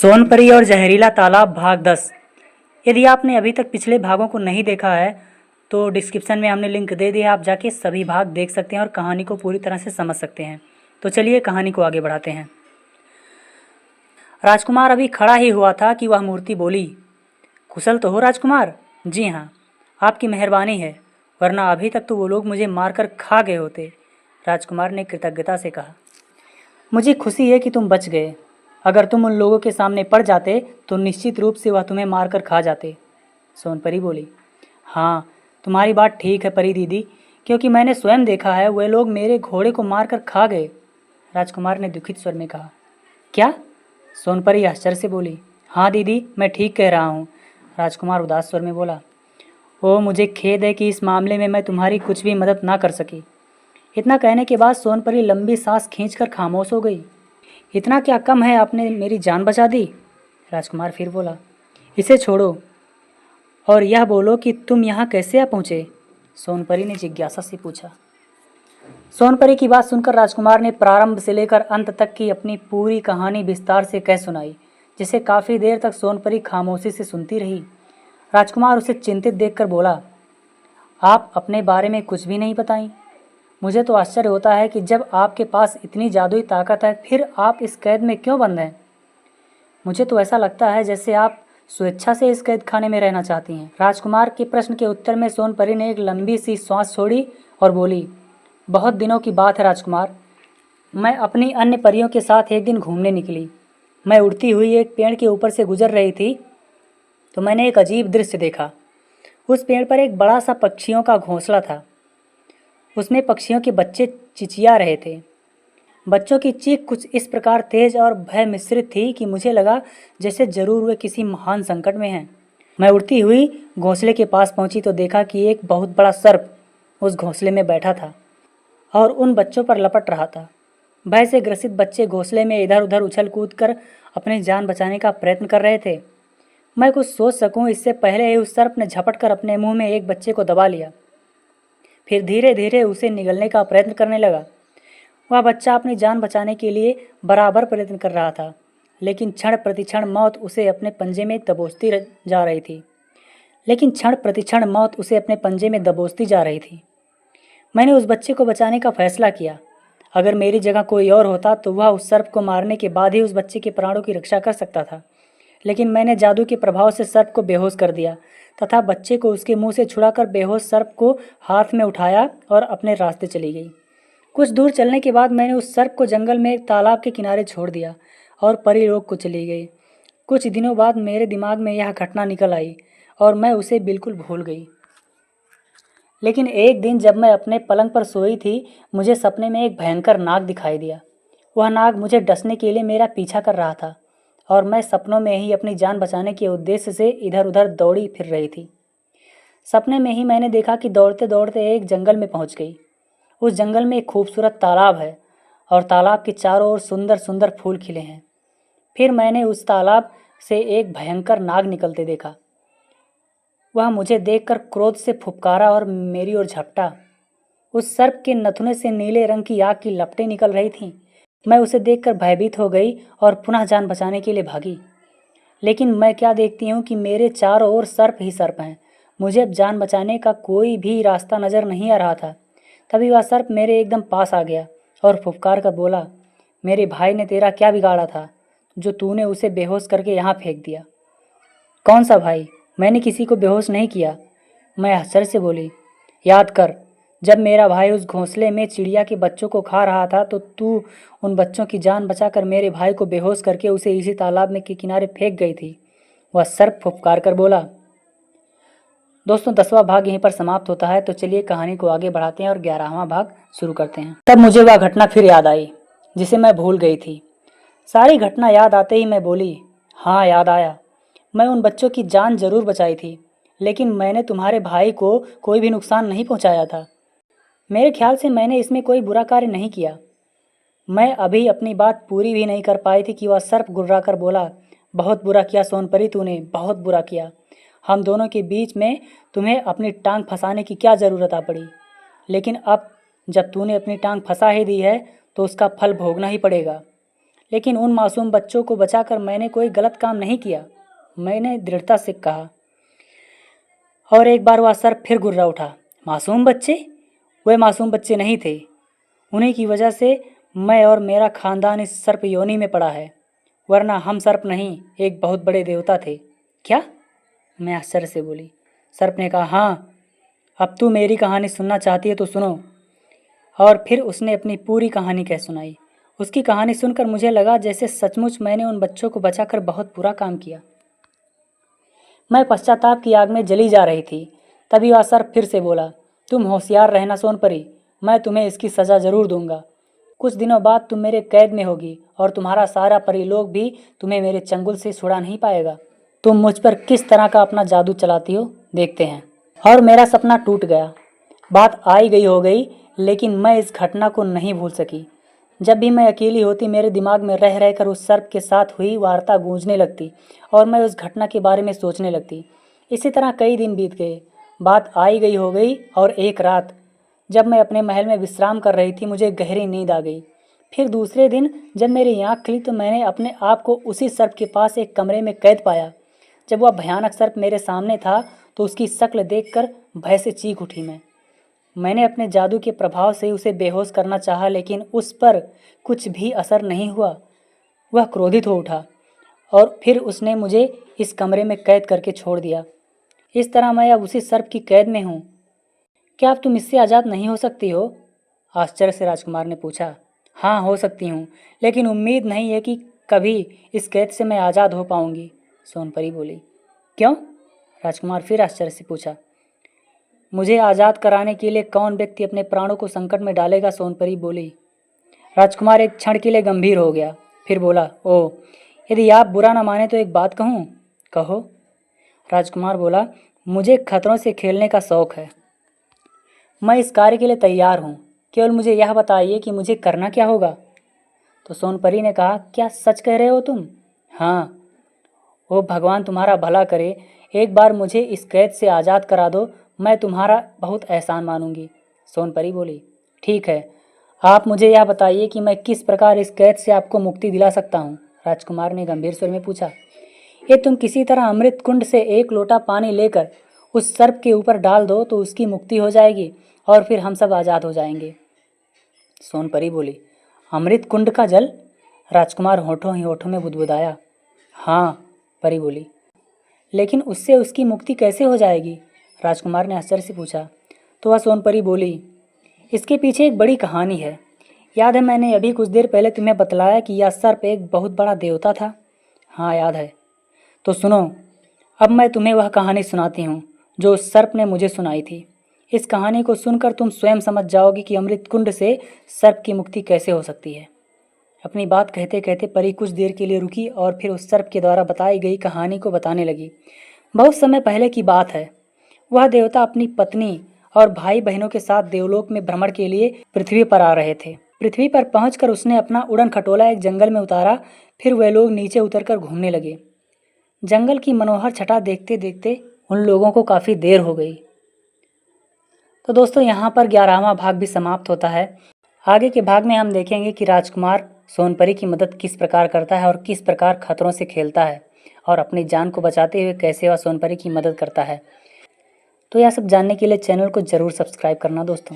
सोनपरी और जहरीला तालाब भाग 10। यदि आपने अभी तक पिछले भागों को नहीं देखा है तो डिस्क्रिप्शन में हमने लिंक दे दिया, आप जाके सभी भाग देख सकते हैं और कहानी को पूरी तरह से समझ सकते हैं। तो चलिए कहानी को आगे बढ़ाते हैं। राजकुमार अभी खड़ा ही हुआ था कि वह मूर्ति बोली, कुशल तो हो राजकुमार? जी हाँ, आपकी मेहरबानी है, वरना अभी तक तो वो लोग मुझे मारकर खा गए होते। राजकुमार ने कृतज्ञता से कहा। मुझे खुशी है कि तुम बच गए। अगर तुम उन लोगों के सामने पड़ जाते तो निश्चित रूप से वह तुम्हें मारकर खा जाते। सोनपरी बोली, हाँ तुम्हारी बात ठीक है परी दीदी, क्योंकि मैंने स्वयं देखा है वे लोग मेरे घोड़े को मारकर खा गए। राजकुमार ने दुखित स्वर में कहा। क्या? सोनपरी आश्चर्य से बोली। हाँ दीदी, मैं ठीक कह रहा हूँ। राजकुमार उदास स्वर में बोला। ओ मुझे खेद है कि इस मामले में मैं तुम्हारी कुछ भी मदद ना कर सकी। इतना कहने के बाद सोनपरी लंबी सांस खींचकर खामोश हो गई। इतना क्या कम है, आपने मेरी जान बचा दी। राजकुमार फिर बोला, इसे छोड़ो और यह बोलो कि तुम यहाँ कैसे आ पहुँचे। सोनपरी ने जिज्ञासा से पूछा। सोनपरी की बात सुनकर राजकुमार ने प्रारंभ से लेकर अंत तक की अपनी पूरी कहानी विस्तार से कह सुनाई, जिसे काफ़ी देर तक सोनपरी खामोशी से सुनती रही। राजकुमार उसे चिंतित देखकर बोला, आप अपने बारे में कुछ भी नहीं बताई। मुझे तो आश्चर्य होता है कि जब आपके पास इतनी जादुई ताकत है फिर आप इस कैद में क्यों बंद हैं। मुझे तो ऐसा लगता है जैसे आप स्वेच्छा से इस कैद खाने में रहना चाहती हैं। राजकुमार के प्रश्न के उत्तर में सोनपरी ने एक लंबी सी सांस छोड़ी और बोली, बहुत दिनों की बात है राजकुमार, मैं अपनी अन्य परियों के साथ एक दिन घूमने निकली। मैं उड़ती हुई एक पेड़ के ऊपर से गुजर रही थी तो मैंने एक अजीब दृश्य देखा। उस पेड़ पर एक बड़ा सा पक्षियों का घोंसला था। उसमें पक्षियों के बच्चे चिचिया रहे थे। बच्चों की चीख कुछ इस प्रकार तेज और भय मिश्रित थी कि मुझे लगा जैसे जरूर वे किसी महान संकट में हैं। मैं उड़ती हुई घोंसले के पास पहुंची तो देखा कि एक बहुत बड़ा सर्प उस घोंसले में बैठा था और उन बच्चों पर लपट रहा था। भय से ग्रसित बच्चे घोंसले में इधर उधर उछल कूद कर अपनी जान बचाने का प्रयत्न कर रहे थे। मैं कुछ सोच सकूं इससे पहले ही उस सर्प ने झपट कर अपने मुंह में एक बच्चे को दबा लिया। फिर धीरे धीरे उसे निगलने का प्रयत्न करने लगा। वह बच्चा अपनी जान बचाने के लिए बराबर प्रयत्न कर रहा था, लेकिन क्षण प्रतिक्षण मौत उसे अपने पंजे में दबोचती जा रही थी। मैंने उस बच्चे को बचाने का फैसला किया। अगर मेरी जगह कोई और होता तो वह उस सर्प को मारने के बाद ही उस बच्चे के प्राणों की रक्षा कर सकता था, लेकिन मैंने जादू के प्रभाव से सर्प को बेहोश कर दिया तथा बच्चे को उसके मुंह से छुड़ाकर बेहोश सर्प को हाथ में उठाया और अपने रास्ते चली गई। कुछ दूर चलने के बाद मैंने उस सर्प को जंगल में एक तालाब के किनारे छोड़ दिया और परीलोक को चली गई। कुछ दिनों बाद मेरे दिमाग में यह घटना निकल आई और मैं उसे बिल्कुल भूल गई। लेकिन एक दिन जब मैं अपने पलंग पर सोई थी, मुझे सपने में एक भयंकर नाग दिखाई दिया। वह नाग मुझे डसने के लिए मेरा पीछा कर रहा था और मैं सपनों में ही अपनी जान बचाने के उद्देश्य से इधर उधर दौड़ी फिर रही थी। सपने में ही मैंने देखा कि दौड़ते दौड़ते एक जंगल में पहुंच गई। उस जंगल में एक खूबसूरत तालाब है और तालाब के चारों ओर सुंदर सुंदर फूल खिले हैं। फिर मैंने उस तालाब से एक भयंकर नाग निकलते देखा। वह मुझे देखकर क्रोध से फुफकारा और मेरी ओर झपटा। उस सर्प के नथुने से नीले रंग की आग की लपटें निकल रही थीं। मैं उसे देखकर भयभीत हो गई और पुनः जान बचाने के लिए भागी। लेकिन मैं क्या देखती हूँ कि मेरे चारों ओर सर्प ही सर्प हैं। मुझे अब जान बचाने का कोई भी रास्ता नजर नहीं आ रहा था। तभी वह सर्प मेरे एकदम पास आ गया और फुफकार कर बोला, मेरे भाई ने तेरा क्या बिगाड़ा था जो तूने उसे बेहोश करके यहाँ फेंक दिया। कौन सा भाई? मैंने किसी को बेहोश नहीं किया। मैं आश्चर्य से बोली, याद कर, जब मेरा भाई उस घोंसले में चिड़िया के बच्चों को खा रहा था तो तू उन बच्चों की जान बचाकर मेरे भाई को बेहोश करके उसे इसी तालाब में के किनारे फेंक गई थी। वह सर्प फुफकार कर बोला। दोस्तों 10वां भाग यहीं पर समाप्त होता है। तो चलिए कहानी को आगे बढ़ाते हैं और 11वां भाग शुरू करते हैं। तब मुझे वह घटना फिर याद आई जिसे मैं भूल गई थी। सारी घटना याद आते ही मैं बोली, हाँ याद आया, मैं उन बच्चों की जान जरूर बचाई थी, लेकिन मैंने तुम्हारे भाई को कोई भी नुकसान नहीं पहुंचाया था। मेरे ख्याल से मैंने इसमें कोई बुरा कार्य नहीं किया। मैं अभी अपनी बात पूरी भी नहीं कर पाई थी कि वह सर्प गुर्रा कर बोला, बहुत बुरा किया सोनपरी तूने, बहुत बुरा किया। हम दोनों के बीच में तुम्हें अपनी टांग फंसाने की क्या ज़रूरत आ पड़ी, लेकिन अब जब तूने अपनी टांग फंसा ही दी है तो उसका फल भोगना ही पड़ेगा। लेकिन उन मासूम बच्चों को बचाकर मैंने कोई गलत काम नहीं किया, मैंने दृढ़ता से कहा। और एक बार वह सर्प फिर गुर्रा उठा। मासूम बच्चे? वे मासूम बच्चे नहीं थे। उन्हीं की वजह से मैं और मेरा खानदान इस सर्प योनि में पड़ा है, वरना हम सर्प नहीं, एक बहुत बड़े देवता थे। क्या? मैं आश्चर्य से बोली। सर्प ने कहा, हाँ, अब तू मेरी कहानी सुनना चाहती है तो सुनो। और फिर उसने अपनी पूरी कहानी कह सुनाई। उसकी कहानी सुनकर मुझे लगा जैसे सचमुच मैंने उन बच्चों को बचाकर बहुत बुरा काम किया। मैं पश्चाताप की आग में जली जा रही थी। तभी वह सर्प फिर से बोला, तुम होशियार रहना सोनपरी, मैं तुम्हें इसकी सज़ा ज़रूर दूंगा। कुछ दिनों बाद तुम मेरे कैद में होगी और तुम्हारा सारा परिलोक भी तुम्हें मेरे चंगुल से छुड़ा नहीं पाएगा। तुम मुझ पर किस तरह का अपना जादू चलाती हो, देखते हैं। और मेरा सपना टूट गया। बात आई गई हो गई, लेकिन मैं इस घटना को नहीं भूल सकी। जब भी मैं अकेली होती मेरे दिमाग में रह रहकर उस सर्प के साथ हुई वार्ता गूंजने लगती और मैं उस घटना के बारे में सोचने लगती। इसी तरह कई दिन बीत गए। बात आई गई हो गई और एक रात जब मैं अपने महल में विश्राम कर रही थी मुझे गहरी नींद आ गई। फिर दूसरे दिन जब मेरी आँख खुली तो मैंने अपने आप को उसी सर्प के पास एक कमरे में कैद पाया। जब वह भयानक सर्प मेरे सामने था तो उसकी शक्ल देखकर भय से चीख उठी मैंने अपने जादू के प्रभाव से उसे बेहोश करना चाहा, लेकिन उस पर कुछ भी असर नहीं हुआ। वह क्रोधित हो उठा और फिर उसने मुझे इस कमरे में कैद करके छोड़ दिया। इस तरह मैं अब उसी सर्प की कैद में हूँ। क्या अब तुम इससे आज़ाद नहीं हो सकती हो? आश्चर्य से राजकुमार ने पूछा। हाँ, हो सकती हूँ, लेकिन उम्मीद नहीं है कि कभी इस कैद से मैं आज़ाद हो पाऊँगी, सोनपरी बोली। क्यों? राजकुमार फिर आश्चर्य से पूछा। मुझे आज़ाद कराने के लिए कौन व्यक्ति अपने प्राणों को संकट में डालेगा, सोनपरी बोली। राजकुमार एक क्षण के लिए गंभीर हो गया, फिर बोला, ओह, यदि आप बुरा न माने तो एक बात कहूँ? कहो। राजकुमार बोला, मुझे खतरों से खेलने का शौक़ है। मैं इस कार्य के लिए तैयार हूँ, केवल मुझे यह बताइए कि मुझे करना क्या होगा। तो सोनपरी ने कहा, क्या सच कह रहे हो तुम? हाँ। ओ भगवान तुम्हारा भला करे, एक बार मुझे इस कैद से आज़ाद करा दो, मैं तुम्हारा बहुत एहसान मानूंगी, सोनपरी बोली। ठीक है, आप मुझे यह बताइए कि मैं किस प्रकार इस कैद से आपको मुक्ति दिला सकता हूँ, राजकुमार ने गंभीर स्वर में पूछा। ये तुम किसी तरह अमृत कुंड से एक लोटा पानी लेकर उस सर्प के ऊपर डाल दो तो उसकी मुक्ति हो जाएगी और फिर हम सब आज़ाद हो जाएंगे, सोनपरी बोली। अमृत कुंड का जल? राजकुमार होठों ही होठों में बुदबुदाया। हाँ, परी बोली। लेकिन उससे उसकी मुक्ति कैसे हो जाएगी? राजकुमार ने आश्चर्य से पूछा। तो वह सोनपरी बोली, इसके पीछे एक बड़ी कहानी है। याद है मैंने अभी कुछ देर पहले तुम्हें बतलाया कि यह सर्प एक बहुत बड़ा देवता था? हाँ, याद है। तो सुनो, अब मैं तुम्हें वह कहानी सुनाती हूँ जो उस सर्प ने मुझे सुनाई थी। इस कहानी को सुनकर तुम स्वयं समझ जाओगे कि अमृत कुंड से सर्प की मुक्ति कैसे हो सकती है। अपनी बात कहते कहते परी कुछ देर के लिए रुकी और फिर उस सर्प के द्वारा बताई गई कहानी को बताने लगी। बहुत समय पहले की बात है। वह देवता अपनी पत्नी और भाई बहनों के साथ देवलोक में भ्रमण के लिए पृथ्वी पर आ रहे थे। पृथ्वी पर पहुंचकर उसने अपना उड़न खटोला एक जंगल में उतारा। फिर वे लोग नीचे उतरकर घूमने लगे। जंगल की मनोहर छटा देखते देखते उन लोगों को काफ़ी देर हो गई। तो दोस्तों, यहाँ पर 11वां भाग भी समाप्त होता है। आगे के भाग में हम देखेंगे कि राजकुमार सोनपरी की मदद किस प्रकार करता है और किस प्रकार खतरों से खेलता है और अपनी जान को बचाते हुए कैसे वह सोनपरी की मदद करता है। तो यह सब जानने के लिए चैनल को ज़रूर सब्सक्राइब करना दोस्तों।